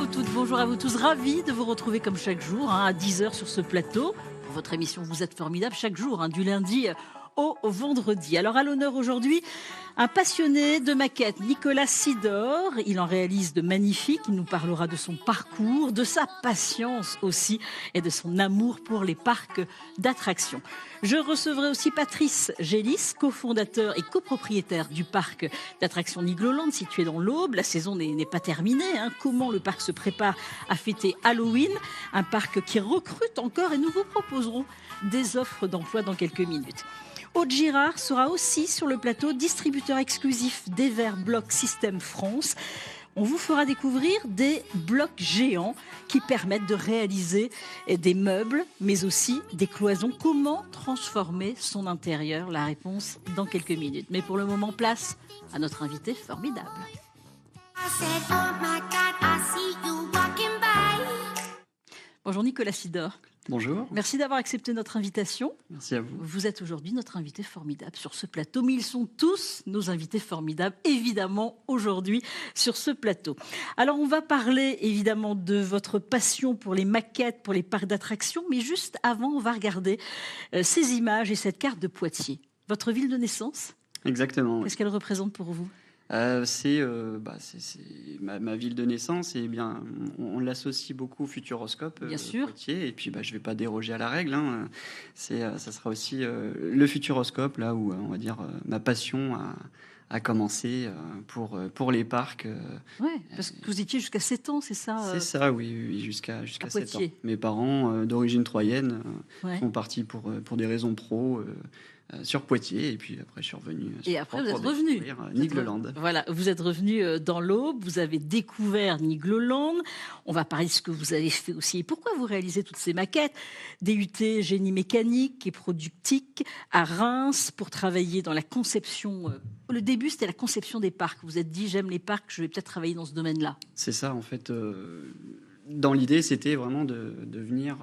vous toutes, bonjour à vous tous. Ravi de vous retrouver comme chaque jour à 10h sur ce plateau. Pour votre émission, vous êtes formidables chaque jour, du lundi au vendredi. Alors à l'honneur aujourd'hui, un passionné de maquettes, Nicolas Sidor. Il en réalise de magnifiques. Il nous parlera de son parcours, de sa patience aussi et de son amour pour les parcs d'attractions. Je recevrai aussi Patrice Gélis, cofondateur et copropriétaire du parc d'attractions Nigloland situé dans l'Aube. La saison n'est pas terminée. Comment le parc se prépare à fêter Halloween? Un parc qui recrute encore et nous vous proposerons des offres d'emploi dans quelques minutes. Aude Girard sera aussi sur le plateau, distributeur exclusif d'Ever Block System France. On vous fera découvrir des blocs géants qui permettent de réaliser des meubles, mais aussi des cloisons. Comment transformer son intérieur? La réponse dans quelques minutes. Mais pour le moment, place à notre invité formidable. Bonjour Nicolas Sidor. Bonjour. Merci d'avoir accepté notre invitation. Merci à vous. Vous êtes aujourd'hui notre invité formidable sur ce plateau, mais ils sont tous nos invités formidables, évidemment, aujourd'hui sur ce plateau. Alors, on va parler évidemment de votre passion pour les maquettes, pour les parcs d'attractions, mais juste avant, on va regarder ces images et cette carte de Poitiers. Votre ville de naissance? Exactement. Qu'est-ce qu'elle représente pour vous? C'est ma ville de naissance et bien on l'associe beaucoup au Futuroscope bien sûr. Poitiers, et puis je vais pas déroger à la règle, ça sera aussi le Futuroscope, là où on va dire ma passion a commencé pour les parcs. Oui, parce que vous étiez jusqu'à 7 ans, c'est ça? C'est ça, oui, jusqu'à 7 ans. Mes parents d'origine troyenne sont partis pour des raisons pro sur Poitiers, et puis après je suis revenu. Et après vous êtes revenu Nigloland. Voilà, vous êtes revenu dans l'Aube, vous avez découvert Nigloland. On va parler de ce que vous avez fait aussi. Et pourquoi vous réalisez toutes ces maquettes? DUT génie mécanique et productique à Reims pour travailler dans la conception. Le début, c'était la conception des parcs. Vous vous êtes dit, j'aime les parcs, je vais peut-être travailler dans ce domaine-là. C'est ça, en fait. Dans l'idée, c'était vraiment de devenir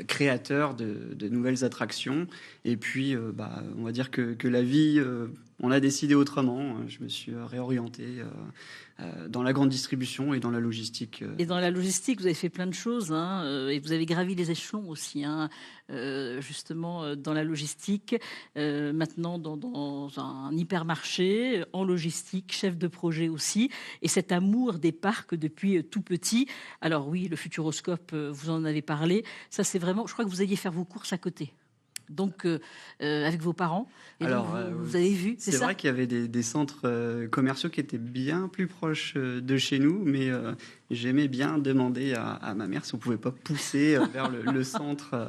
créateur de nouvelles attractions. Et puis, on va dire que la vie, on a décidé autrement. Je me suis réorienté dans la grande distribution et dans la logistique. Et dans la logistique, vous avez fait plein de choses, et vous avez gravi les échelons aussi, justement dans la logistique. Maintenant, dans un hypermarché, en logistique, chef de projet aussi. Et cet amour des parcs depuis tout petit. Alors oui, le Futuroscope, vous en avez parlé. Ça, c'est vraiment, je crois que vous alliez faire vos courses à côté. Donc, avec vos parents. Et alors, vous avez vu, c'est vrai qu'il y avait des centres commerciaux qui étaient bien plus proches de chez nous, mais j'aimais bien demander à ma mère si on pouvait pas pousser vers le centre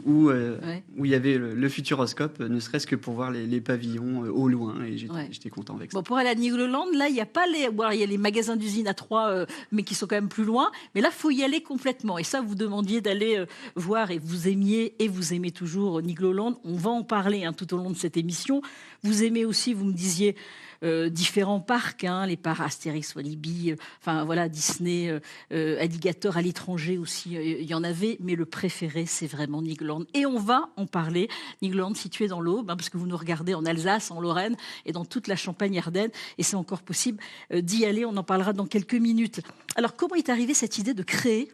où il y avait le Futuroscope, ne serait-ce que pour voir les pavillons au loin, et j'étais content avec ça. Bon, pour aller à Nigloland, là, il n'y a pas il y a les magasins d'usine à Troyes, mais qui sont quand même plus loin. Mais là, il faut y aller complètement. Et ça, vous demandiez d'aller voir, et vous aimiez toujours Nigloland. On va en parler tout au long de cette émission. Vous aimez aussi, vous me disiez, différents parcs, les parcs Astérix, Walibi, Disney, Alligator à l'étranger aussi, il y en avait, mais le préféré, c'est vraiment Nigloland. Et on va en parler. Nigloland situé dans l'Aube, parce que vous nous regardez en Alsace, en Lorraine et dans toute la Champagne-Ardenne, et c'est encore possible d'y aller. On en parlera dans quelques minutes. Alors, comment est arrivée cette idée de créer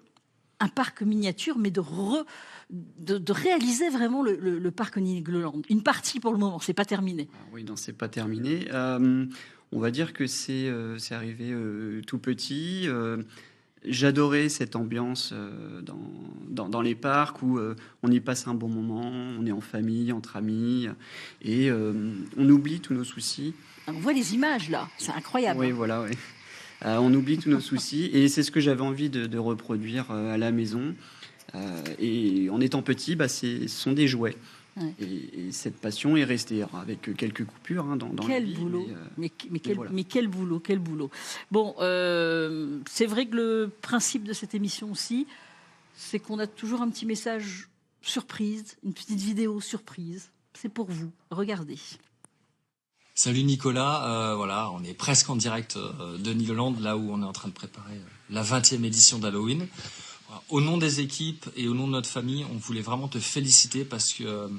un parc miniature, mais de réaliser vraiment le parc Nigloland? Une partie pour le moment, c'est pas terminé. Oui, non, c'est pas terminé. On va dire que c'est arrivé tout petit. J'adorais cette ambiance dans les parcs où on y passe un bon moment, on est en famille, entre amis, et on oublie tous nos soucis. On voit les images là, c'est incroyable. Oui, voilà, oui. On oublie tous nos soucis, et c'est ce que j'avais envie de reproduire à la maison. Et en étant petit, ce sont des jouets. Ouais. Et cette passion est restée, avec quelques coupures dans quel la vie. Boulot. Mais quel boulot, quel boulot. Bon, c'est vrai que le principe de cette émission aussi, c'est qu'on a toujours un petit message surprise, une petite vidéo surprise. C'est pour vous. Regardez. Salut Nicolas, on est presque en direct de Nigloland, là où on est en train de préparer la 20e édition d'Halloween. Au nom des équipes et au nom de notre famille, on voulait vraiment te féliciter parce que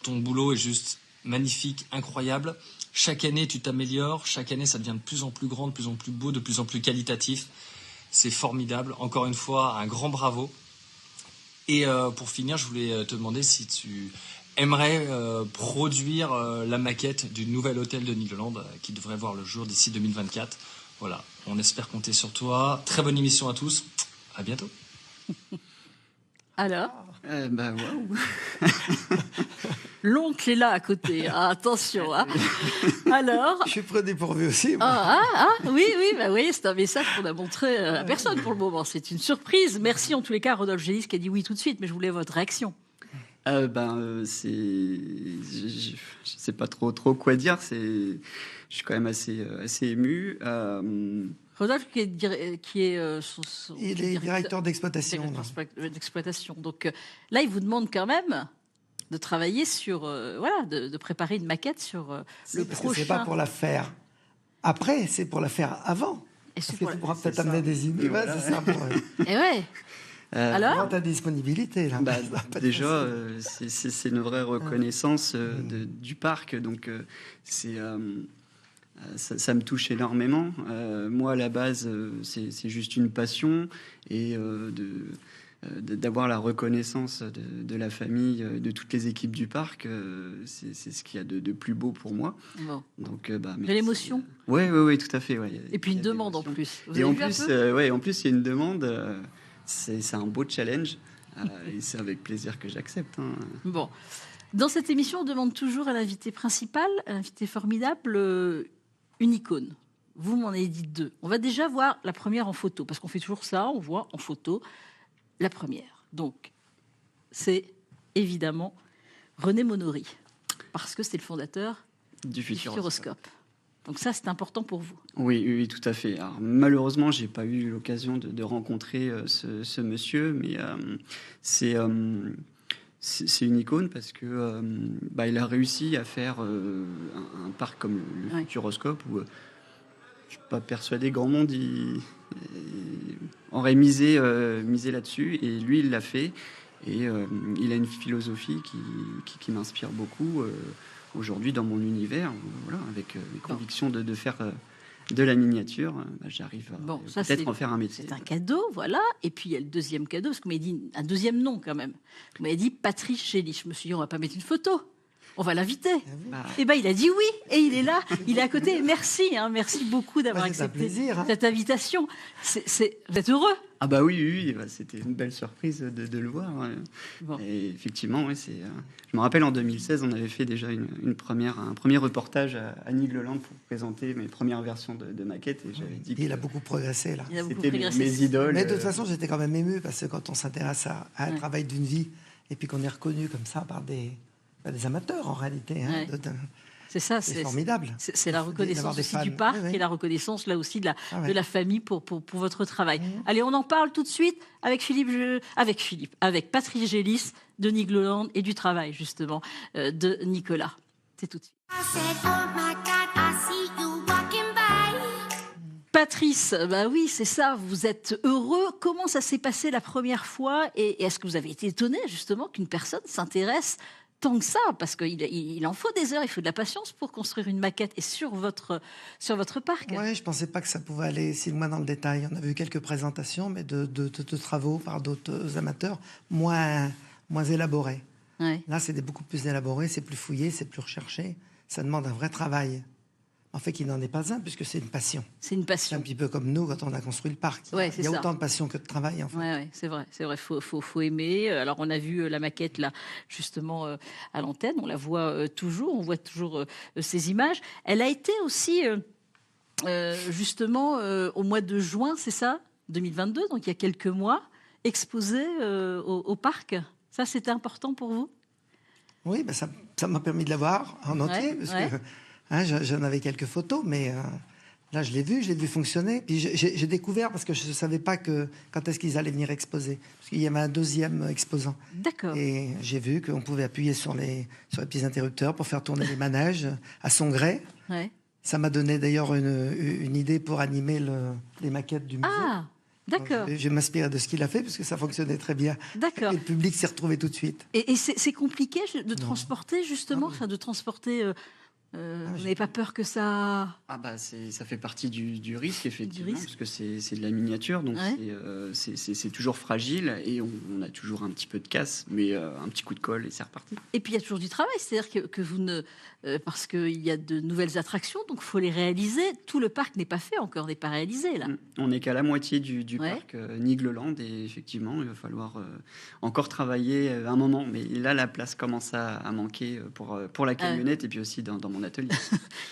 ton boulot est juste magnifique, incroyable. Chaque année, tu t'améliores. Chaque année, ça devient de plus en plus grand, de plus en plus beau, de plus en plus qualitatif. C'est formidable. Encore une fois, un grand bravo. Et pour finir, je voulais te demander si tu aimerais produire la maquette du nouvel hôtel de Nigloland qui devrait voir le jour d'ici 2024. Voilà, on espère compter sur toi. Très bonne émission à tous. À bientôt. Alors, Waouh. l'oncle est là à côté. Ah, attention. Hein. Alors. Je suis pris dépourvu aussi. Moi. Oui, bah oui, c'est un message qu'on a montré à personne pour le moment. C'est une surprise. Merci en tous les cas à Rodolphe Gélis qui a dit oui tout de suite, mais je voulais votre réaction. C'est, je sais pas trop quoi dire. Je suis quand même assez ému. Rodolphe qui est Il est directeur d'exploitation. Donc là, il vous demande quand même de travailler sur, de préparer une maquette sur le prochain. C'est pas pour la faire après, c'est pour la faire avant. Et parce que tu pourras peut-être amener des idées. Ouais, c'est ça. Et ouais. Alors, ta disponibilité là. Déjà, c'est une vraie reconnaissance du parc. Donc ça me touche énormément. Moi, à la base, c'est juste une passion et d'avoir la reconnaissance de la famille, de toutes les équipes du parc, c'est ce qu'il y a de plus beau pour moi. Bon. Donc, de l'émotion. Oui, tout à fait. Ouais. Et puis une demande en plus. Et en plus, il y a une demande. C'est un beau challenge et c'est avec plaisir que j'accepte. Hein. Bon. Dans cette émission, on demande toujours à l'invité principal, à l'invité formidable, une icône. Vous m'en avez dit 2. On va déjà voir la première en photo, parce qu'on fait toujours ça, on voit en photo la première. Donc, c'est évidemment René Monory, parce que c'est le fondateur du Futuroscope. Donc ça, c'est important pour vous. Oui, tout à fait. Alors, malheureusement, j'ai pas eu l'occasion de rencontrer ce monsieur, mais c'est une icône parce que il a réussi à faire un parc comme le Futuroscope où je suis pas persuadé grand monde aurait misé là-dessus, et lui il l'a fait, et il a une philosophie qui m'inspire beaucoup aujourd'hui dans mon univers. Voilà, avec les convictions de faire de la miniature, j'arrive à peut-être en faire un métier. C'est un cadeau, voilà. Et puis il y a le deuxième cadeau, parce qu'on m'a dit un deuxième nom quand même. Vous m'avez dit Patrice Gélis. Je me suis dit, on va pas mettre une photo, on va l'inviter. Et il a dit oui, et il est là, il est à côté. Merci, merci beaucoup d'avoir accepté cette invitation. Vous êtes heureux? Ah bah oui, c'était une belle surprise de le voir. Bon. Et effectivement, je me rappelle en 2016, on avait fait déjà un premier reportage à Nigloland pour présenter mes premières versions de maquettes, et j'avais dit il a beaucoup progressé là. C'était mes idoles. Mais de toute façon, j'étais quand même ému parce que quand on s'intéresse à un travail d'une vie et puis qu'on est reconnu comme ça par des amateurs en réalité. C'est ça, c'est formidable. C'est la reconnaissance aussi du parc et la reconnaissance là aussi de la famille pour votre travail. Allez, on en parle tout de suite avec Patrice Gélis de Nigloland et du travail justement de Nicolas. C'est tout de suite. Patrice, oui, c'est ça, vous êtes heureux. Comment ça s'est passé la première fois, et est-ce que vous avez été étonné justement qu'une personne s'intéresse tant que ça, parce qu'il en faut des heures, il faut de la patience pour construire une maquette et sur votre parc. Oui, je ne pensais pas que ça pouvait aller si loin dans le détail. On avait eu quelques présentations, mais de travaux par d'autres amateurs moins élaborés. Ouais. Là, c'est beaucoup plus élaboré, c'est plus fouillé, c'est plus recherché. Ça demande un vrai travail. En fait, il n'en est pas un, puisque c'est une passion. C'est une passion. C'est un petit peu comme nous quand on a construit le parc. Ouais, il y a autant de passion que de travail. En fait. Ouais, c'est vrai. Faut aimer. Alors, on a vu la maquette là, justement à l'antenne. On la voit toujours. On voit toujours ces images. Elle a été aussi justement au mois de juin, c'est ça, 2022. Donc il y a quelques mois, exposée au parc. Ça, c'était important pour vous? Oui, ça m'a permis de la voir en entier, parce que j'en avais quelques photos, mais là, je l'ai vu fonctionner. Puis j'ai découvert, parce que je ne savais pas quand est-ce qu'ils allaient venir exposer, parce qu'il y avait un deuxième exposant. D'accord. Et j'ai vu qu'on pouvait appuyer sur les petits interrupteurs pour faire tourner les manèges à son gré. Ouais. Ça m'a donné d'ailleurs une idée pour animer les maquettes du musée. Ah, d'accord. Je vais m'inspirer de ce qu'il a fait, parce que ça fonctionnait très bien. D'accord. Et le public s'y retrouvait tout de suite. Et c'est compliqué de transporter, justement, de transporter Vous n'avez pas peur que ça... Ah bah ça fait partie du risque, effectivement, risque. parce que c'est de la miniature, donc c'est toujours fragile et on a toujours un petit peu de casse, mais un petit coup de colle et c'est reparti. Et puis il y a toujours du travail, c'est-à-dire que vous ne... parce qu'il y a de nouvelles attractions, donc il faut les réaliser. Tout le parc n'est pas fait encore, n'est pas réalisé là. On n'est qu'à la moitié du parc Nigloland et effectivement, il va falloir encore travailler un moment, mais là la place commence à manquer pour la camionnette et puis aussi dans mon atelier.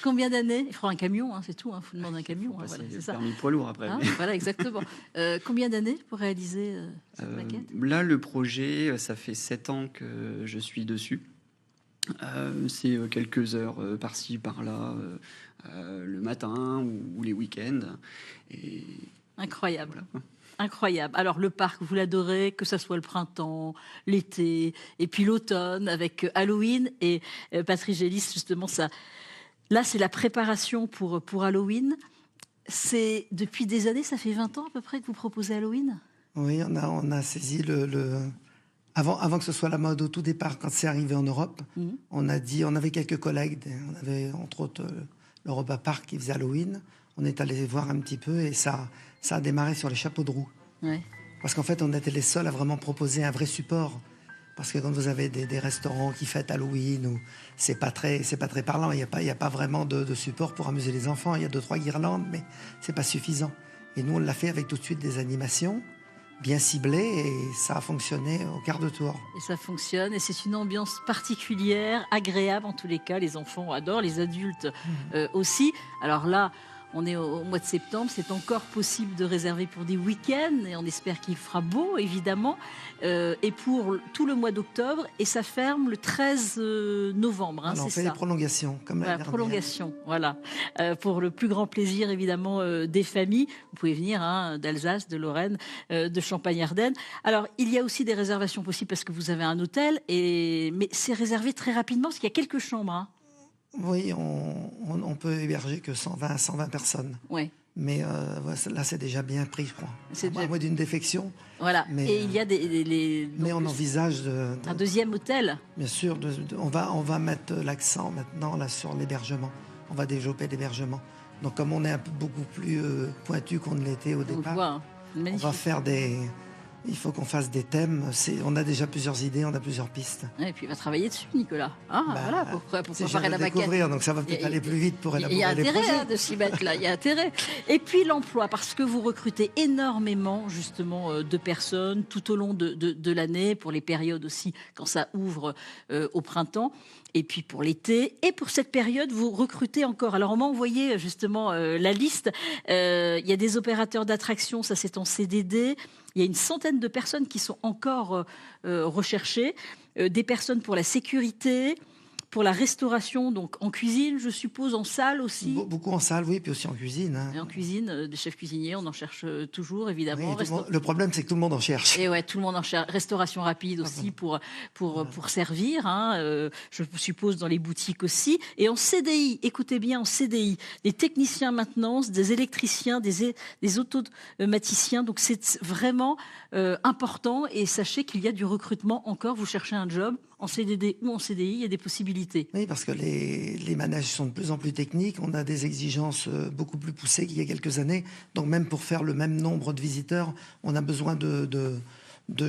Combien d'années? Il faudra un camion, hein, c'est tout. Il faut demander un camion. Hein, voilà, c'est ça. Permis poids lourd après. Hein, voilà, exactement. Combien d'années pour réaliser cette maquette? Là, le projet, ça fait 7 ans que je suis dessus. C'est quelques heures par-ci, par-là, le matin ou les week-ends. Et... Incroyable. Voilà. Incroyable. Alors le parc, vous l'adorez, que ça soit le printemps, l'été, et puis l'automne avec Halloween et Patrice Gélis, justement, ça. Là, c'est la préparation pour Halloween. C'est depuis des années, ça fait 20 ans à peu près que vous proposez Halloween? Oui, on a saisi avant que ce soit la mode au tout départ, quand c'est arrivé en Europe, on avait quelques collègues, on avait entre autres l'Europa Park qui faisait Halloween. On est allé voir un petit peu et ça a démarré sur les chapeaux de roue. Ouais. Parce qu'en fait, on était les seuls à vraiment proposer un vrai support. Parce que quand vous avez des restaurants qui fêtent Halloween, où c'est pas très parlant, il n'y a pas vraiment de support pour amuser les enfants. Il y a 2-3 guirlandes, mais c'est pas suffisant. Et nous, on l'a fait avec tout de suite des animations bien ciblées et ça a fonctionné au quart de tour. Et ça fonctionne et c'est une ambiance particulière, agréable en tous les cas. Les enfants adorent, les adultes aussi. Alors là, on est au mois de septembre, c'est encore possible de réserver pour des week-ends et on espère qu'il fera beau, évidemment, et pour tout le mois d'octobre. Et ça ferme le 13 novembre, hein, c'est ça. On fait des prolongations, comme la dernière. Prolongation, voilà. Pour le plus grand plaisir, évidemment, des familles. Vous pouvez venir d'Alsace, de Lorraine, de Champagne-Ardenne. Alors, il y a aussi des réservations possibles parce que vous avez un hôtel, mais c'est réservé très rapidement parce qu'il y a quelques chambres, hein. Oui, on peut héberger que 120 personnes. Ouais. Mais là, c'est déjà bien pris, je crois. C'est à moins d'une défection. Voilà. Mais, et il y a mais on envisage un deuxième hôtel. Bien sûr. On va mettre l'accent maintenant là, sur l'hébergement. On va développer l'hébergement. Donc, comme on est beaucoup plus pointu qu'on ne l'était au départ, on va faire il faut qu'on fasse des thèmes. On a déjà plusieurs idées, on a plusieurs pistes. Et puis, il va travailler dessus, Nicolas. Voilà, pour préparer la maquette. Donc, ça va peut-être aller plus vite pour élaborer les projets. Il y a intérêt de s'y mettre là, il y a intérêt. Et puis, l'emploi, parce que vous recrutez énormément, justement, de personnes tout au long de l'année, pour les périodes aussi, quand ça ouvre au printemps. Et puis pour l'été, et pour cette période, vous recrutez encore. Alors on m'a envoyé justement la liste. Il y a des opérateurs d'attraction, ça c'est en CDD. Il y a une centaine de personnes qui sont encore recherchées. Des personnes pour la sécurité, pour la restauration, donc en cuisine, je suppose, en salle aussi. Beaucoup en salle, oui, puis aussi en cuisine. Hein. Et en cuisine, des chefs cuisiniers, on en cherche toujours, évidemment. Oui, le problème, c'est que tout le monde en cherche. Et ouais, tout le monde en cherche. Restauration rapide aussi pour servir, hein, je suppose dans les boutiques aussi. Et en CDI, écoutez bien, en CDI, des techniciens maintenance, des électriciens, des automaticiens. Donc c'est vraiment important. Et sachez qu'il y a du recrutement encore. Vous cherchez un job en CDD ou en CDI, il y a des possibilités. Oui, parce que les manèges sont de plus en plus techniques. On a des exigences beaucoup plus poussées qu'il y a quelques années. Donc même pour faire le même nombre de visiteurs, on a besoin de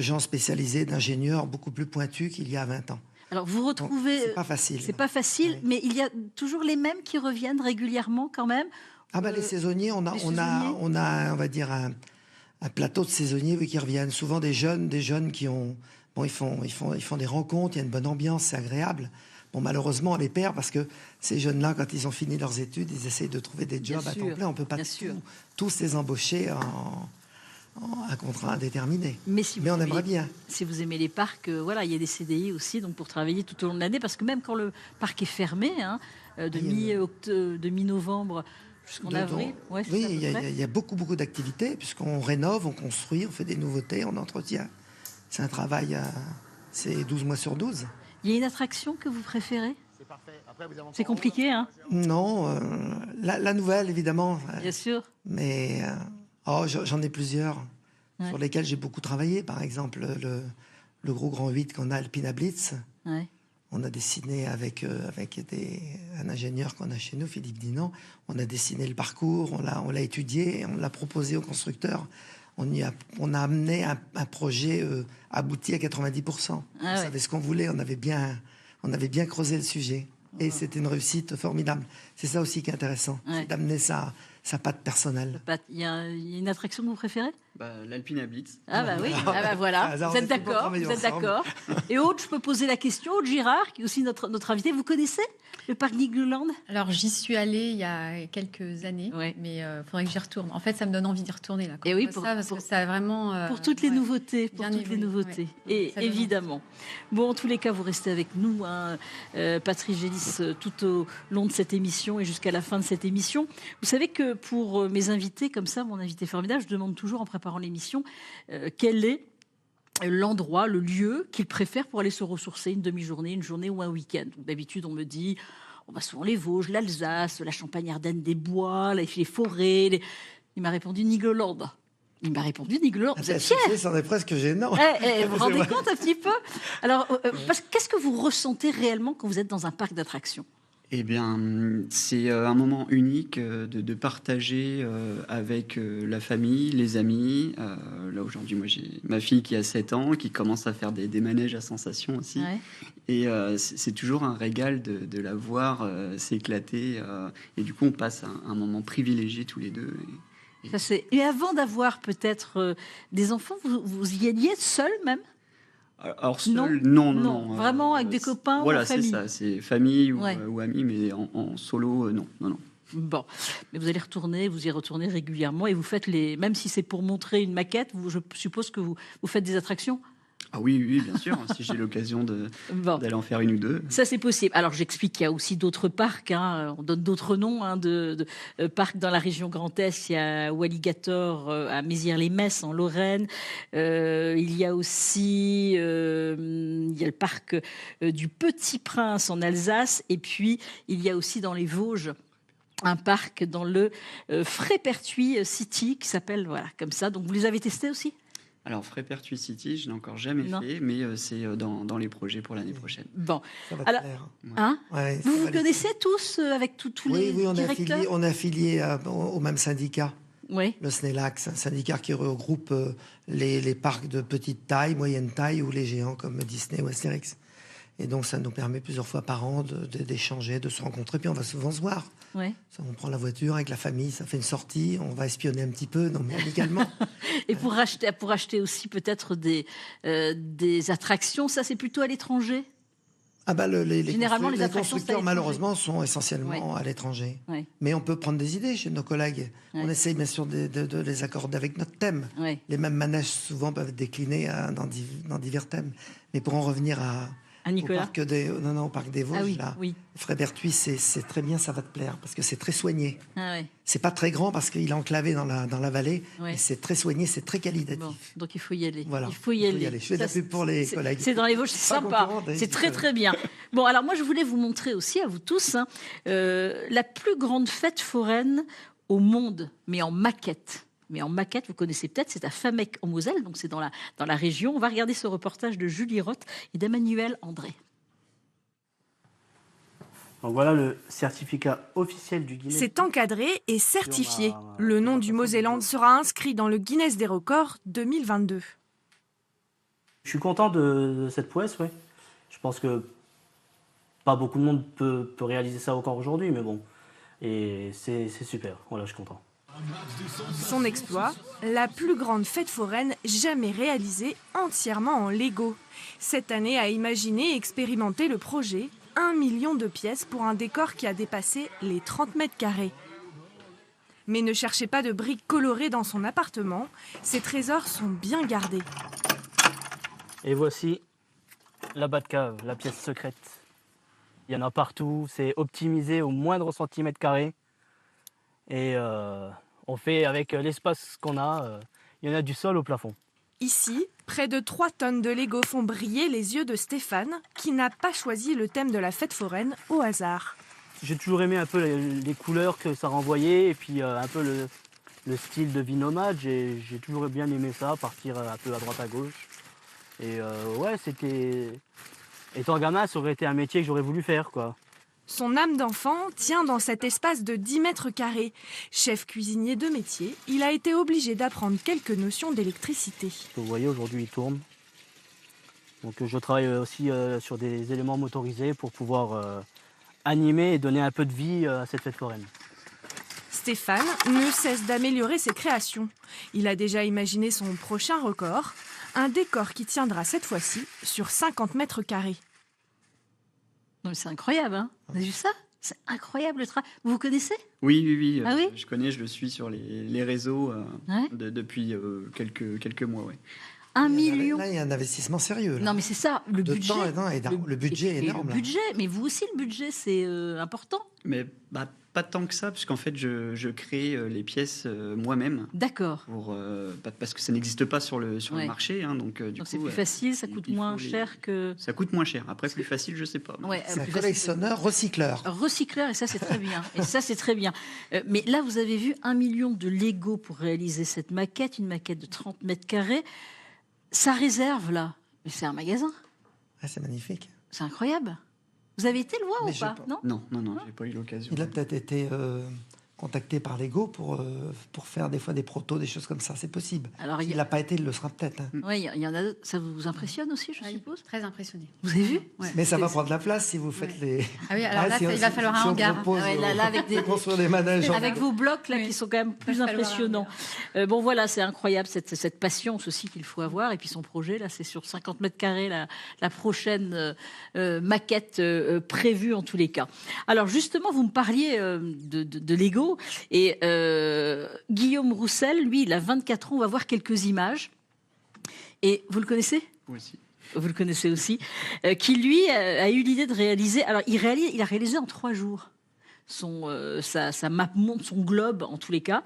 gens spécialisés, d'ingénieurs beaucoup plus pointus qu'il y a 20 ans. Alors vous retrouvez... C'est pas facile. C'est pas facile, oui. Mais il y a toujours les mêmes qui reviennent régulièrement quand même. Les saisonniers, on va dire un plateau de saisonniers qui reviennent. Souvent des jeunes qui ont... Bon, ils font des rencontres, il y a une bonne ambiance, c'est agréable. Bon, malheureusement, on les perd parce que ces jeunes-là, quand ils ont fini leurs études, ils essayent de trouver des jobs à temps plein. On ne peut pas tous les embaucher à contrat indéterminé. Mais on aimerait bien. Si vous aimez les parcs, il y a des CDI aussi, donc pour travailler tout au long de l'année, parce que même quand le parc est fermé, de mi-novembre jusqu'en avril. Oui, il y a beaucoup d'activités, puisqu'on rénove, on construit, on fait des nouveautés, on entretient. C'est un travail, c'est 12 mois sur 12. Il y a une attraction que vous préférez? C'est parfait. C'est compliqué, hein? Non, la nouvelle, évidemment. Bien sûr. Mais j'en ai plusieurs sur lesquels j'ai beaucoup travaillé. Par exemple, le gros grand 8 qu'on a, le Pina Blitz. Ouais. On a dessiné avec un ingénieur qu'on a chez nous, Philippe Dinan. On a dessiné le parcours, on l'a étudié, on l'a proposé au constructeur. On a amené un projet abouti à 90%. On savait ce qu'on voulait, on avait bien creusé le sujet. Et c'était une réussite formidable. C'est ça aussi qui est intéressant, c'est d'amener sa patte personnelle. Il y a une attraction que vous préférez ? L'Alpina Blitz. Ah bah oui, voilà, vous êtes d'accord. Et Aude, je peux poser la question, Aude Girard, qui est aussi notre invité. Vous connaissez le parc Nigloland ? Alors j'y suis allée il y a quelques années, mais il faudrait que j'y retourne. En fait, ça me donne envie d'y retourner là. Et oui, parce que ça a vraiment pour toutes les nouveautés, ouais. Et évidemment. Bon, en tous les cas, vous restez avec nous, Patrice Gélis, tout au long de cette émission et jusqu'à la fin de cette émission. Vous savez que pour mes invités, comme ça, mon invité formidable, je demande toujours en préparant l'émission quel est l'endroit, le lieu qu'il préfère pour aller se ressourcer une demi-journée, une journée ou un week-end. D'habitude, on me dit, on va souvent les Vosges, l'Alsace, la Champagne-Ardenne des Bois, les forêts. Il m'a répondu Nigloland. Vous êtes fiers ? C'en est presque gênant. Vous vous rendez compte un petit peu ? Alors, qu'est-ce que vous ressentez réellement quand vous êtes dans un parc d'attractions ? Eh bien, c'est un moment unique de partager avec la famille, les amis. Là, aujourd'hui, moi, j'ai ma fille qui a 7 ans, qui commence à faire des manèges à sensations aussi. Ouais. Et c'est toujours un régal de la voir s'éclater. Et du coup, on passe un moment privilégié tous les deux. Et avant d'avoir peut-être des enfants, vous y alliez seul même ? Alors seul, non. Vraiment avec des copains ou en famille ? Voilà, c'est ça, c'est famille ou amis, mais en solo, non. Bon, mais vous allez vous y retournez régulièrement et vous faites même si c'est pour montrer une maquette, je suppose que vous faites des attractions ? Ah oui, bien sûr, si j'ai l'occasion d'aller en faire une ou deux. Ça, c'est possible. Alors, j'explique qu'il y a aussi d'autres parcs. On donne d'autres noms de parcs dans la région Grand Est. Il y a Walligator à Mézières-les-Messes, en Lorraine. Il y a aussi il y a le parc du Petit Prince, en Alsace. Et puis, il y a aussi dans les Vosges un parc dans le Frépertuis City qui s'appelle comme ça. Donc, vous les avez testés aussi ? Alors, Frépertuis City, je n'ai encore jamais fait, mais c'est dans les projets pour l'année prochaine. Bon. Ça va te plaire. Vous tous avec tous les directeurs ? Oui, on est affilié au même syndicat. Oui. Le SNELAC, un syndicat qui regroupe les parcs de petite taille, moyenne taille ou les géants comme Disney ou Astérix. Et donc, ça nous permet plusieurs fois par an d'échanger, de se rencontrer. Puis on va souvent se voir. Ouais. On prend la voiture avec la famille, ça fait une sortie, on va espionner un petit peu, non mais amicalement. Et pour acheter aussi peut-être des attractions, ça c'est plutôt à l'étranger ? Généralement, les constructeurs, malheureusement, sont essentiellement à l'étranger. Ouais. Mais on peut prendre des idées chez nos collègues. Ouais. On essaye bien sûr de les accorder avec notre thème. Ouais. Les mêmes manèges, souvent, peuvent être déclinés dans divers thèmes. Mais pour en revenir Nicolas. Au parc des Vosges, Frépertuis, c'est très bien, ça va te plaire, parce que c'est très soigné. C'est pas très grand, parce qu'il est enclavé dans la vallée, mais c'est très soigné, c'est très qualitatif. Bon, donc il faut y aller. Voilà, il faut y aller. Je fais de la pub pour les collègues. C'est dans les Vosges, c'est sympa, c'est très bien. Bon, alors moi je voulais vous montrer aussi, à vous tous, la plus grande fête foraine au monde, mais en maquette. Vous connaissez peut-être, c'est à Famec en Moselle, donc c'est dans la région. On va regarder ce reportage de Julie Roth et d'Emmanuel André. Donc voilà le certificat officiel du Guinness. C'est encadré et certifié. Le nom du Moselland sera inscrit dans le Guinness des records 2022. Je suis content de cette prouesse, oui. Je pense que pas beaucoup de monde peut réaliser ça encore aujourd'hui, mais bon. Et c'est super, voilà, je suis content. Son exploit, la plus grande fête foraine jamais réalisée entièrement en Lego. Cette année a imaginé et expérimenté le projet 1 million de pièces pour un décor qui a dépassé les 30 mètres carrés. Mais ne cherchez pas de briques colorées dans son appartement, ses trésors sont bien gardés. Et voici la Batcave, la pièce secrète. Il y en a partout, c'est optimisé au moindre centimètre carré. Et on fait avec l'espace qu'on a, il y en a du sol au plafond. Ici, près de 3 tonnes de Lego font briller les yeux de Stéphane, qui n'a pas choisi le thème de la fête foraine au hasard. J'ai toujours aimé un peu les couleurs que ça renvoyait, et puis un peu le style de vie nomade. J'ai toujours bien aimé ça, partir un peu à droite à gauche. Et ouais, c'était Étant gamin, ça aurait été un métier que j'aurais voulu faire, quoi. Son âme d'enfant tient dans cet espace de 10 mètres carrés. Chef cuisinier de métier, il a été obligé d'apprendre quelques notions d'électricité. Vous voyez, aujourd'hui, il tourne. Donc je travaille aussi sur des éléments motorisés pour pouvoir animer et donner un peu de vie à cette fête foraine. Stéphane ne cesse d'améliorer ses créations. Il a déjà imaginé son prochain record, un décor qui tiendra cette fois-ci sur 50 mètres carrés. Non, mais c'est incroyable, hein. Vous avez vu ça? C'est incroyable le travail. Vous connaissez? Oui. Ah oui, je connais, je le suis sur les réseaux depuis quelques mois. Ouais. 1 million. Là, il y a un investissement sérieux. Là. Non, mais c'est ça, le budget. Le budget est énorme. Le budget, mais vous aussi, le budget, c'est important. Mais pas tant que ça, parce qu'en fait, je crée les pièces moi-même. D'accord. Parce que ça n'existe pas sur le marché. Hein, donc c'est plus facile, ça coûte moins cher que... Ça coûte moins cher. Après, plus facile, je ne sais pas. Ouais, c'est un collectionneur recycleur. Recycleur, et ça, c'est très bien. Mais là, vous avez vu 1 million de Lego pour réaliser cette maquette, une maquette de 30 mètres carrés. Ça réserve, là. Mais c'est un magasin. Ah, c'est magnifique. C'est incroyable. Vous avez été le voir ou pas? Non, j'ai pas eu l'occasion. Il a peut-être été contacté par Lego pour faire des fois des protos, des choses comme ça. C'est possible. Alors, il n'a pas été, il le sera peut-être. Hein. Oui, il y en a. Ça vous impressionne aussi, je suppose? Très impressionné. Vous avez vu? Mais ça va prendre de la place si vous faites les... Ah oui, alors là, il va falloir un hangar. Avec des manèges. Avec vos blocs là qui sont quand même plus impressionnants. Bon voilà, c'est incroyable cette patience aussi qu'il faut avoir. Et puis son projet là, c'est sur 50 mètres carrés la prochaine maquette prévue en tous les cas. Alors justement, vous me parliez de Lego et Guillaume Roussel, lui, il a 24 ans. On va voir quelques images. Et vous le connaissez? Oui, si. Vous le connaissez aussi, qui lui a eu l'idée de réaliser. Alors il a réalisé en 3 jours. Sa map monde, son globe en tous les cas,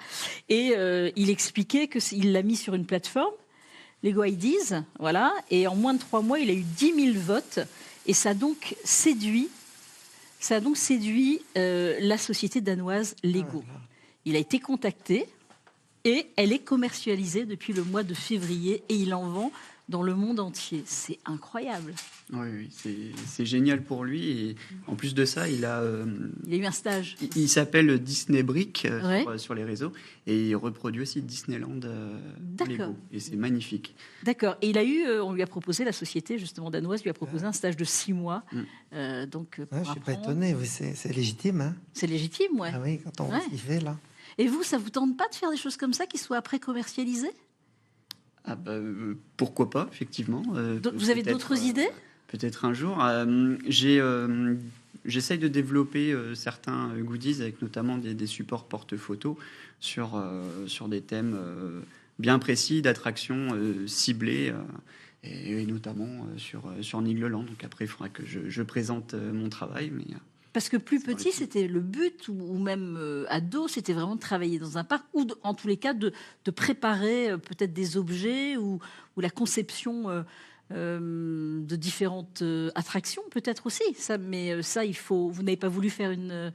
et il expliquait qu'il l'a mis sur une plateforme, Lego Ideas, voilà, et en moins de 3 mois, il a eu 10 000 votes, et ça a donc séduit la société danoise Lego. Il a été contacté, et elle est commercialisée depuis le mois de février, et il en vend dans le monde entier. C'est incroyable. Oui, c'est génial pour lui. Et en plus de ça, il a eu un stage. Il s'appelle Disney Brick sur les réseaux. Et il reproduit aussi Disneyland Lego. Et c'est magnifique. D'accord. Et on lui a proposé, la société justement danoise lui a proposé un stage de 6 mois. Donc, je ne suis pas étonné. C'est légitime. Hein. C'est légitime, ouais. Ah oui, quand on voit ce qu'il fait là. Et vous, ça vous tente pas de faire des choses comme ça qui soient après commercialisées? Pourquoi pas, effectivement. Vous avez d'autres idées? Peut-être un jour. J'essaye de développer certains goodies avec notamment des supports porte-photos sur des thèmes bien précis, d'attractions ciblées, et notamment sur Nigloland. Donc après, il faudra que je présente mon travail. Mais, parce que plus petit, c'était le but, ou même ado, c'était vraiment de travailler dans un parc, ou en tous les cas de préparer peut-être des objets ou la conception de différentes attractions, peut-être aussi. Mais ça, vous n'avez pas voulu faire une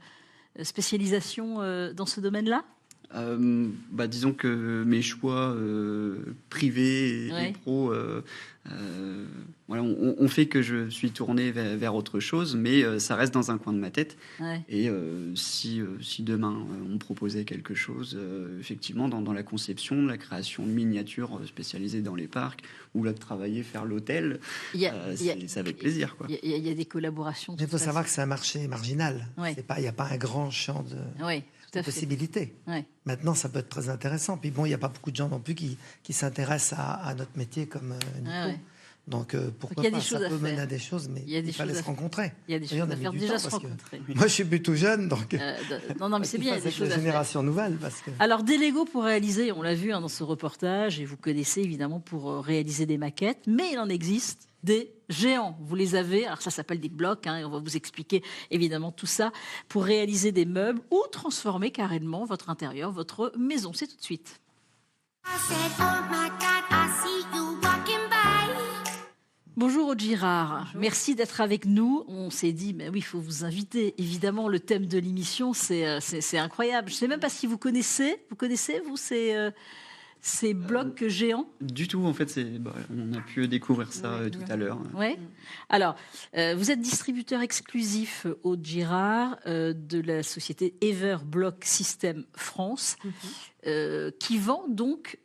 spécialisation dans ce domaine-là? Disons que mes choix privés et pro on fait que je suis tourné vers autre chose, mais ça reste dans un coin de ma tête. Et si demain on me proposait quelque chose, effectivement, dans la conception, la création de miniatures spécialisées dans les parcs, ou là de travailler, faire l'hôtel, c'est avec plaisir. Il y a des collaborations. Il faut savoir que c'est un marché marginal. Il n'y a pas un grand champ de... possibilités. Maintenant, ça peut être très intéressant. Puis bon, il n'y a pas beaucoup de gens non plus qui s'intéressent à notre métier comme Nico. Donc pourquoi pas, ça peut mener à des choses, mais il fallait se rencontrer. Il y a des choses à faire, déjà se rencontrer. Moi, je suis plutôt jeune, donc... non, mais c'est bien, il y a des choses à faire. Génération nouvelle, parce que... Alors, des Lego pour réaliser, on l'a vu dans ce reportage, et vous connaissez évidemment pour réaliser des maquettes, mais il en existe des géants. Vous les avez, alors ça s'appelle des blocs, et on va vous expliquer évidemment tout ça, pour réaliser des meubles ou transformer carrément votre intérieur, votre maison. C'est tout de suite. Bonjour Aude Girard. Bonjour. Merci d'être avec nous. On s'est dit, mais oui, il faut vous inviter. Évidemment, le thème de l'émission, c'est incroyable. Je ne sais même pas si vous connaissez. Vous connaissez, vous, ces blocs géants? Du tout, en fait, on a pu découvrir ça tout à l'heure. Ouais. Alors, vous êtes distributeur exclusif au Girard de la société Ever Block System France, qui vend donc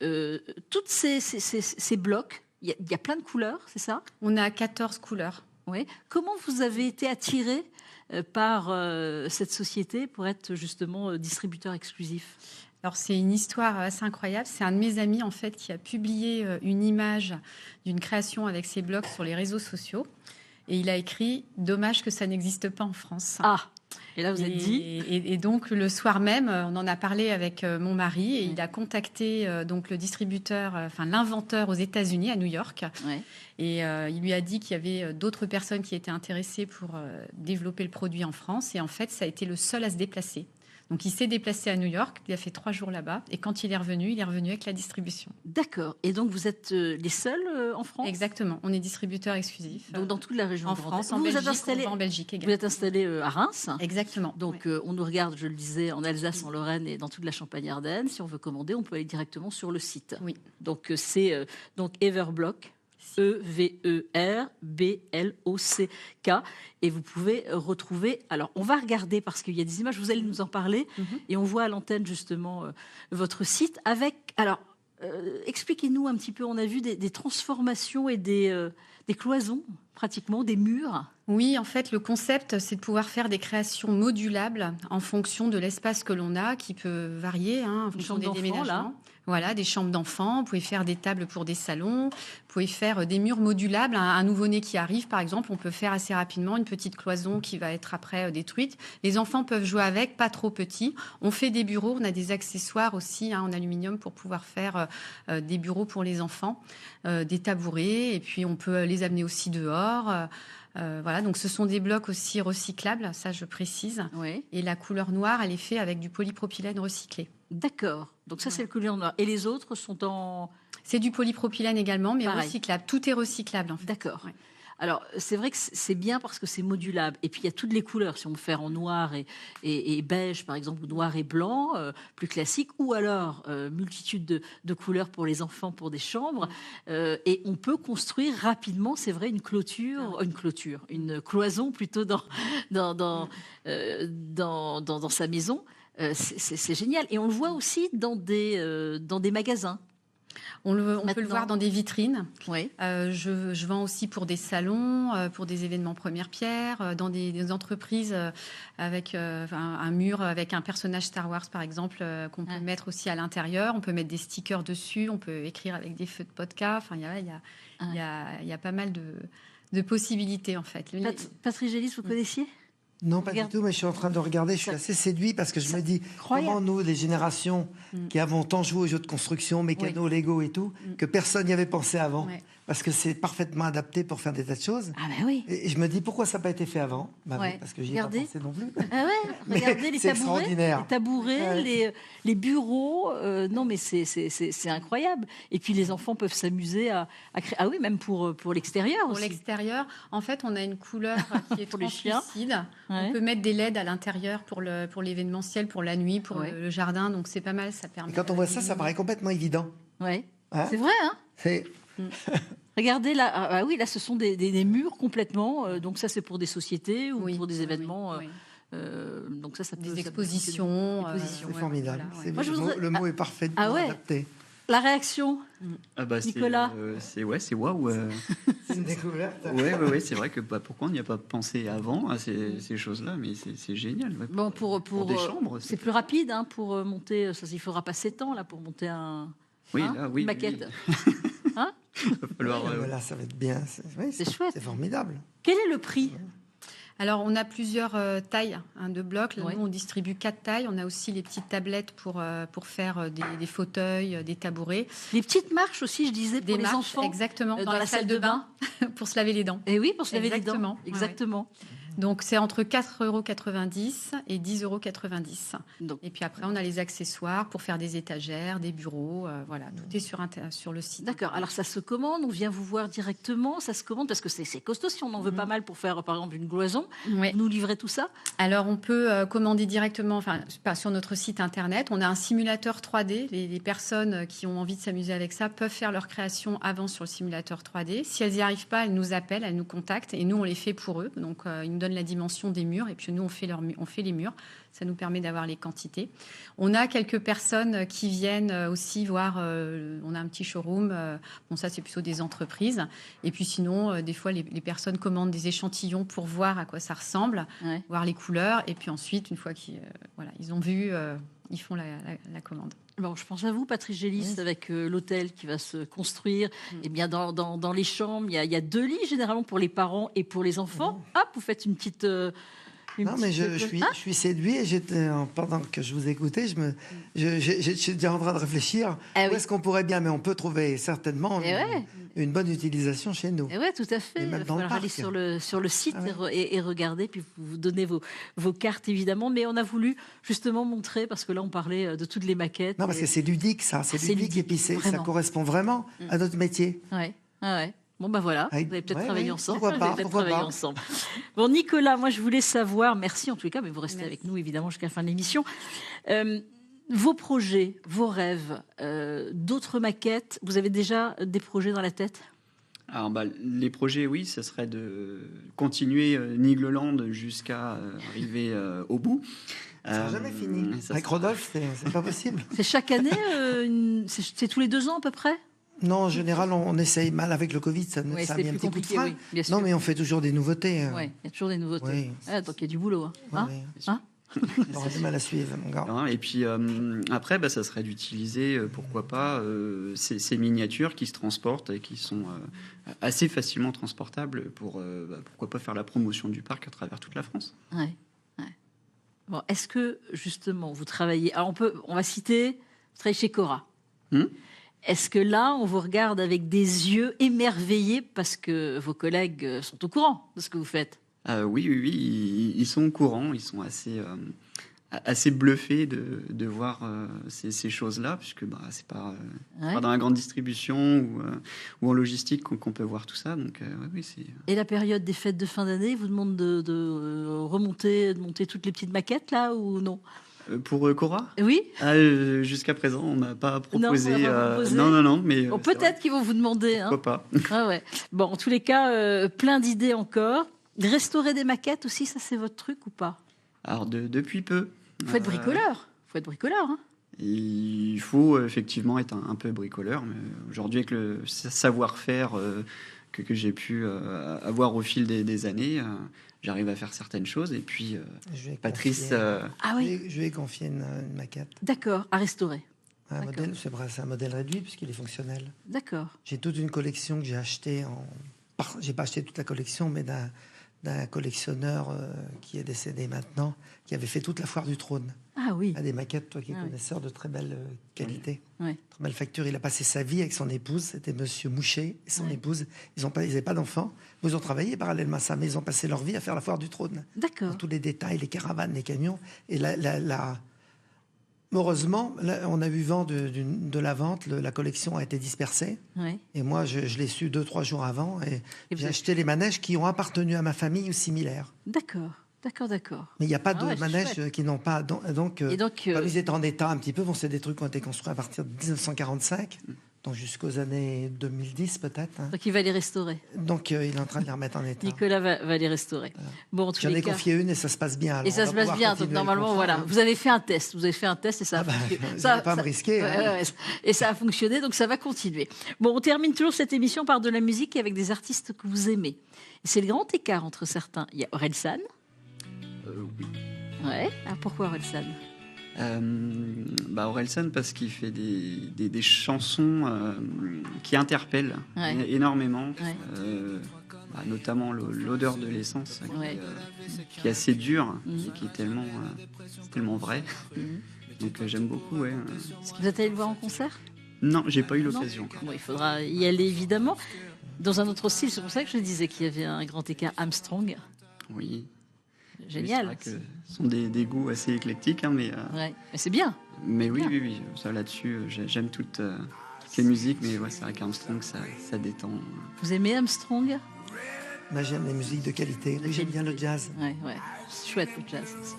toutes ces blocs. Il y a plein de couleurs, c'est ça? On a 14 couleurs. Oui. Comment vous avez été attiré par cette société pour être justement distributeur exclusif? Alors, c'est une histoire assez incroyable. C'est un de mes amis, en fait, qui a publié une image d'une création avec ses blocs sur les réseaux sociaux. Et il a écrit « Dommage que ça n'existe pas en France ». Ah, et là, vous êtes dit... Et donc, le soir même, on en a parlé avec mon mari et il a contacté donc le distributeur, l'inventeur aux États-Unis, à New York. Ouais. Et il lui a dit qu'il y avait d'autres personnes qui étaient intéressées pour développer le produit en France. Et en fait, ça a été le seul à se déplacer. Donc, il s'est déplacé à New York, il a fait 3 jours là-bas. Et quand il est revenu avec la distribution. D'accord. Et donc, vous êtes les seuls en France? Exactement. On est distributeur exclusif. Donc, dans toute la région en Grand France, Est. en Vous Belgique, êtes installé, en Belgique également. Vous êtes installé à Reims. Exactement. Donc, on nous regarde, je le disais, en Alsace, en Lorraine et dans toute la Champagne-Ardenne. Si on veut commander, on peut aller directement sur le site. Oui. Donc, c'est Everblock. Everblock. Et vous pouvez retrouver... Alors, on va regarder, parce qu'il y a des images, vous allez nous en parler, et on voit à l'antenne, justement, votre site avec... Alors, expliquez-nous un petit peu, on a vu des transformations et des cloisons, pratiquement, des murs. Oui, en fait, le concept, c'est de pouvoir faire des créations modulables en fonction de l'espace que l'on a, qui peut varier en fonction des déménagements. Là. Voilà, des chambres d'enfants. Vous pouvez faire des tables pour des salons. Vous pouvez faire des murs modulables. Un nouveau-né qui arrive, par exemple, on peut faire assez rapidement une petite cloison qui va être après détruite. Les enfants peuvent jouer avec, pas trop petits. On fait des bureaux. On a des accessoires aussi en aluminium pour pouvoir faire des bureaux pour les enfants, des tabourets. Et puis, on peut les amener aussi dehors. Voilà, donc ce sont des blocs aussi recyclables, ça je précise. Oui. Et la couleur noire, elle est faite avec du polypropylène recyclé. D'accord. Donc ça, c'est la couleur noire. Et les autres sont en... C'est du polypropylène également, mais pareil. Recyclable. Tout est recyclable, en fait. D'accord. Ouais. Alors, c'est vrai que c'est bien parce que c'est modulable. Et puis, il y a toutes les couleurs. Si on veut faire en noir et beige, par exemple, ou noir et blanc, plus classique, ou alors multitude de couleurs pour les enfants, pour des chambres. Et on peut construire rapidement, c'est vrai, une cloison plutôt dans sa maison. C'est génial. Et on le voit aussi dans des magasins. On peut le voir dans des vitrines. Oui. Je vends aussi pour des salons, pour des événements première pierre, dans des entreprises avec un mur avec un personnage Star Wars, par exemple, qu'on peut mettre aussi à l'intérieur. On peut mettre des stickers dessus. On peut écrire avec des feux de vodka. Enfin, il y a pas mal de possibilités, en fait. Patrice Gélis, vous connaissiez ? Non, pas du tout, mais je suis en train de regarder. Je suis assez séduit parce que je me dis comment nous, les générations qui avons tant joué aux jeux de construction, mécano, Lego et tout, que personne n'y avait pensé avant. Ouais. Parce que c'est parfaitement adapté pour faire des tas de choses. Ah ben oui. Et je me dis pourquoi ça n'a pas été fait avant. Parce que j'y ai pas pensé non plus. Ah ouais, regardez les tabourets, les bureaux. Non, mais c'est incroyable. Et puis les enfants peuvent s'amuser à créer. Ah oui, même pour l'extérieur aussi. Pour l'extérieur, en fait, on a une couleur qui est pour les chiens. Ouais. On peut mettre des LED à l'intérieur pour l'événementiel, pour la nuit, pour le jardin. Donc c'est pas mal, ça permet. Et quand on voit ça paraît complètement évident. Ouais. C'est vrai, hein. C'est. Regardez là, oui, là ce sont des murs complètement. Donc ça c'est pour des sociétés ou pour des événements. Donc ça peut des expositions. C'est formidable. Voilà, le mot est parfaitement adapté. La réaction, Nicolas. C'est waouh. C'est une découverte. Oui, c'est vrai que pourquoi on n'y a pas pensé avant à ces choses-là, mais c'est génial. Ouais. Bon, pour des chambres, c'est plus rapide pour monter. Ça, il faudra pas 7 ans là pour monter une maquette. Oui. Hein là, ça va être bien. C'est chouette. C'est formidable. Quel est le prix ? Alors, on a plusieurs tailles de blocs. Là, nous, on distribue 4 tailles. On a aussi les petites tablettes pour faire des fauteuils, des tabourets. Les petites marches aussi, je disais, pour les enfants. Exactement, dans la salle de bain, pour se laver les dents. Et oui, pour se laver les dents. Exactement. Donc, c'est entre 4,90 € et 10,90 €. Et puis après, on a les accessoires pour faire des étagères, des bureaux. Voilà, tout est sur le site. D'accord. Alors, ça se commande, on vient vous voir directement, ça se commande parce que c'est costaud si on en veut pas mal pour faire, par exemple, une cloison. Ouais. Vous nous livrez tout ça? Alors, on peut commander directement, enfin, pas sur notre site internet. On a un simulateur 3D. Les personnes qui ont envie de s'amuser avec ça peuvent faire leur création avant sur le simulateur 3D. Si elles n'y arrivent pas, elles nous appellent, elles nous contactent et nous, on les fait pour eux. Donc, ils nous donnent la dimension des murs et puis nous, on fait les murs. Ça nous permet d'avoir les quantités. On a quelques personnes qui viennent aussi voir. On a un petit showroom. Bon, ça, c'est plutôt des entreprises. Et puis sinon, des fois, les personnes commandent des échantillons pour voir à quoi ça ressemble, voir les couleurs. Et puis ensuite, une fois qu'ils ils ont vu, ils font la commande. Bon, je pense à vous, Patrice Gélis, avec l'hôtel qui va se construire. Eh bien, dans les chambres, il y a 2 lits, généralement, pour les parents et pour les enfants. Hop, vous faites une petite... Non, mais je suis séduit et pendant que je vous écoutais, je suis déjà en train de réfléchir où est-ce qu'on pourrait bien, mais on peut trouver certainement une bonne utilisation chez nous. Oui, tout à fait. Il va falloir aller sur le site et regarder, puis vous donnez vos cartes, évidemment. Mais on a voulu justement montrer, parce que là, on parlait de toutes les maquettes. Non, parce que c'est ludique, ça. C'est ludique et puis ça correspond vraiment à notre métier. Oui, oui. Bon, ben voilà, vous allez peut-être travailler ensemble. Pourquoi pas. Bon, Nicolas, moi, je voulais savoir, merci en tous les cas, mais vous restez avec nous, évidemment, jusqu'à la fin de l'émission. Vos projets, vos rêves, d'autres maquettes, vous avez déjà des projets dans la tête? Alors, les projets, oui, ce serait de continuer Nigloland jusqu'à arriver au bout. Ça sera jamais fini. Avec Rodolphe, c'est pas possible. C'est chaque année c'est tous les 2 ans à peu près? Non, en général, on essaye mal avec le Covid, ça a mis un petit coup de frein. Oui, non, mais on fait toujours des nouveautés. Oui, il y a toujours des nouveautés. Oui. Donc il y a du boulot. On aura du mal à suivre, mon gars. Et puis après, ça serait d'utiliser, pourquoi pas, ces miniatures qui se transportent et qui sont assez facilement transportables pour, pourquoi pas, faire la promotion du parc à travers toute la France. Ouais. Bon, est-ce que, justement, vous travaillez... Alors, on va citer, vous travaillez chez Cora. Est-ce que là, on vous regarde avec des yeux émerveillés parce que vos collègues sont au courant de ce que vous faites? Oui, ils sont au courant, ils sont assez bluffés de voir ces choses-là, puisque c'est pas dans la grande distribution ou en logistique qu'on peut voir tout ça. Donc, oui, c'est... Et la période des fêtes de fin d'année, ils vous demandent de monter toutes les petites maquettes là ou non? Pour Cora? Oui. Jusqu'à présent, on n'a pas proposé. Non, mais peut-être qu'ils vont vous demander. Pourquoi pas? Bon, en tous les cas, plein d'idées encore. Restaurer des maquettes aussi, ça c'est votre truc ou pas? Alors depuis peu. Faut être bricoleur. Hein. Il faut effectivement être un peu bricoleur, mais aujourd'hui avec le savoir-faire que j'ai pu avoir au fil des années. J'arrive à faire certaines choses. Et puis, Patrice... Je vais confier une maquette. D'accord, à restaurer. C'est un modèle réduit puisqu'il est fonctionnel. D'accord. J'ai toute une collection que j'ai achetée j'ai pas acheté toute la collection, mais d'un collectionneur qui est décédé maintenant, qui avait fait toute la foire du trône. Ah oui. À des maquettes, toi qui es connaisseur de très belle qualité. Oui. Très belle facture. Il a passé sa vie avec son épouse. C'était Monsieur Mouchet et son épouse. Ils n'avaient pas d'enfants. Ils ont travaillé parallèlement à ça, mais ils ont passé leur vie à faire la foire du trône. D'accord. Dans tous les détails, les caravanes, les camions. Et heureusement, là, on a eu vent de la vente. La collection a été dispersée. Oui. Et moi, je l'ai su 2-3 jours avant. Et j'ai acheté les manèges qui ont appartenu à ma famille ou similaires. D'accord. Mais il n'y a pas de manèges qui n'ont pas... Donc, comme ils étaient en état un petit peu, c'est des trucs qui ont été construits à partir de 1945, donc jusqu'aux années 2010 peut-être. Donc il va les restaurer. Donc il est en train de les remettre en état. Nicolas va les restaurer. Voilà. Bon, en tous les cas... J'en ai confié une et ça se passe bien. Alors et ça se passe bien, donc normalement, voilà. Vous avez fait un test et ça a fonctionné. Je ne vais pas me risquer. Et ça a fonctionné, donc ça va continuer. Bon, on termine toujours cette émission par de la musique avec des artistes que vous aimez. Et c'est le grand écart entre certains. Il y a Orelsan. Oui. Ouais. Pourquoi Orelsan? Orelsan parce qu'il fait des chansons qui interpellent énormément, notamment l'odeur de l'essence qui est assez dure et qui est tellement vrai. Donc j'aime beaucoup. Vous êtes allé le voir en concert? Non, j'ai pas eu l'occasion. Bon, il faudra y aller évidemment. Dans un autre style, c'est pour ça que je disais qu'il y avait un grand écart. Armstrong. Oui. génial. Oui, c'est vrai que ce sont des goûts assez éclectiques, hein, mais c'est bien. Mais oui, ça là-dessus, j'aime toutes les musiques, mais c'est vrai qu'Armstrong, ça détend. Vous aimez Armstrong? J'aime les musiques de qualité. J'aime bien le jazz. C'est chouette le jazz aussi.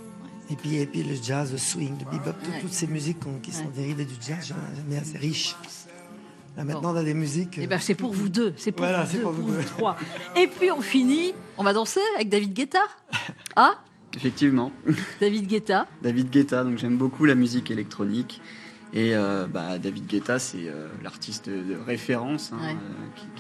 Et puis le jazz, le swing, le bebop, toutes ces musiques qui sont dérivées du jazz, j'aime bien, c'est riche. Là, maintenant, on a des musiques. C'est pour vous deux, c'est pour vous deux. trois. Et puis on finit, on va danser avec David Guetta. Ah, effectivement. David Guetta. David Guetta, donc j'aime beaucoup la musique électronique. Et David Guetta, c'est l'artiste de référence.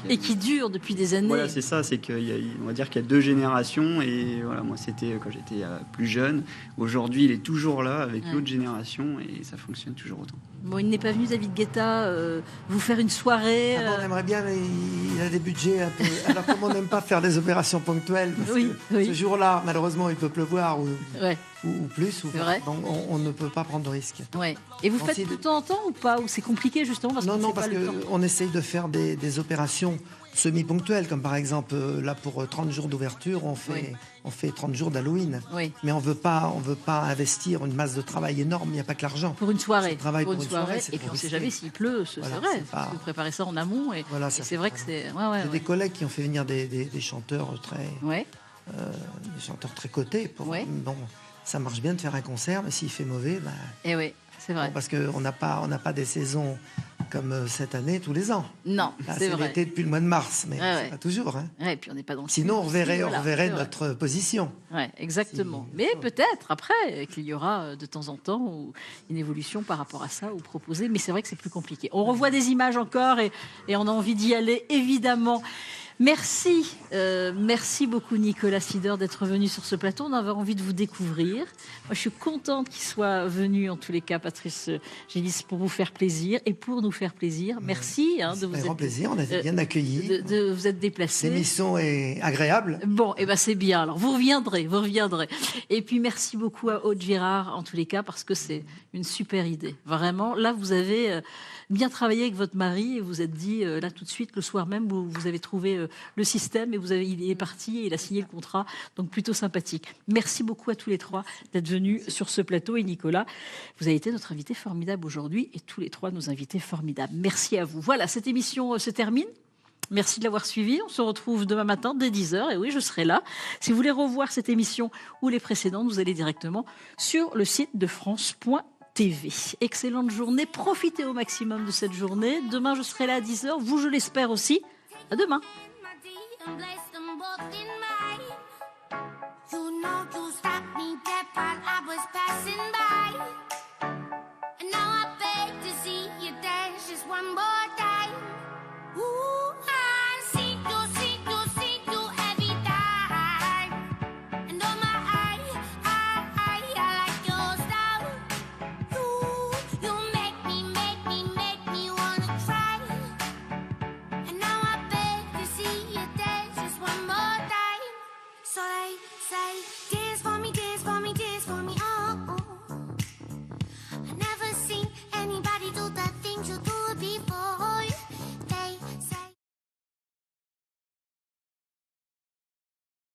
Qui dure depuis des années. Voilà, c'est ça, c'est qu'on va dire qu'il y a 2 générations. Et voilà, moi, c'était quand j'étais plus jeune. Aujourd'hui, il est toujours là avec l'autre génération et ça fonctionne toujours autant. Bon, il n'est pas venu, David Guetta, vous faire une soirée. On aimerait bien, mais il a des budgets un peu. Alors, comme on n'aime pas faire des opérations ponctuelles, parce que ce jour-là, malheureusement, il peut pleuvoir ou plus. Vrai. Donc, on ne peut pas prendre de risques. Et vous faites de temps en temps ou pas? Ou c'est compliqué justement parce Non, parce qu'on essaye de faire des opérations semi-ponctuelles, comme par exemple, là, pour 30 jours d'ouverture, on fait 30 jours d'Halloween. Mais on veut pas investir une masse de travail énorme, il n'y a pas que l'argent. Pour une soirée. Pour une soirée. Et puis on ne sait jamais s'il pleut, c'est vrai. Vous préparez ça en amont. Et c'est vrai que c'est... Il y a des collègues qui ont fait venir des chanteurs des chanteurs très cotés. Bon, ça marche bien de faire un concert, mais s'il fait mauvais... c'est vrai. Parce qu'on n'a pas des saisons comme cette année tous les ans. Non, là, c'est vrai. l'été depuis le mois de mars, mais c'est pas toujours. Et puis on n'est pas dans le Sinon, on reverrait notre position. Exactement. Mais peut-être après qu'il y aura de temps en temps une évolution par rapport à ça ou proposer. Mais c'est vrai que c'est plus compliqué. On revoit des images encore et on a envie d'y aller, évidemment. Merci beaucoup Nicolas Sider d'être venu sur ce plateau. On avait envie de vous découvrir. Moi, je suis contente qu'il soit venu, en tous les cas, Patrice Gélis, pour vous faire plaisir et pour nous faire plaisir. Merci de vous être plaisir. On a été bien accueillis. De vous être déplacé. L'émission est agréable. Bon, c'est bien. Alors vous reviendrez. Et puis merci beaucoup à Aude Girard, en tous les cas, parce que c'est une super idée. Vraiment, là, vous avez bien travaillé avec votre mari et vous êtes dit, là, tout de suite, le soir même, vous avez trouvé le système et il est parti et il a signé le contrat. Donc, plutôt sympathique. Merci beaucoup à tous les trois d'être venus sur ce plateau. Et Nicolas, vous avez été notre invité formidable aujourd'hui et tous les trois nos invités formidables. Merci à vous. Voilà, cette émission se termine. Merci de l'avoir suivi. On se retrouve demain matin dès 10h. Et oui, je serai là. Si vous voulez revoir cette émission ou les précédentes, vous allez directement sur le site de France.TV. Excellente journée. Profitez au maximum de cette journée. Demain, je serai là à 10h. Vous, je l'espère aussi. À demain. So they say